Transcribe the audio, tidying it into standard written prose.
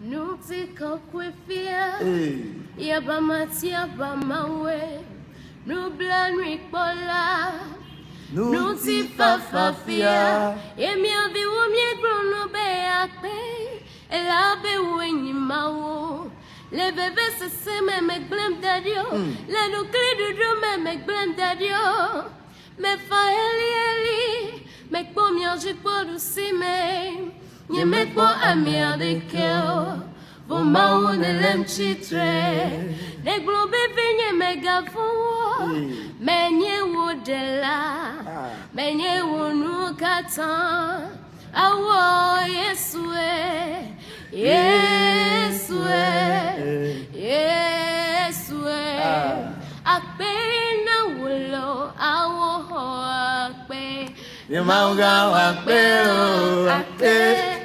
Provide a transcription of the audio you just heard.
Nuti kokwefia Yabamatia bamawe Nubla nwipola Nuti fafafia Yemi avi wumye grono be akpe Elabe wenyi mawo Le bebe se seme me glem dadio Le nukli dudu me glem dadio Me fa eli Me kpom yanjit po du si me Nye me po amia de keo Voma one lem chitre De globe venye me gavo Menye wo de la Menye wo nu katan Awo yesu yesu yesu akpe na wulo awo akpe Yemauga akpe akpe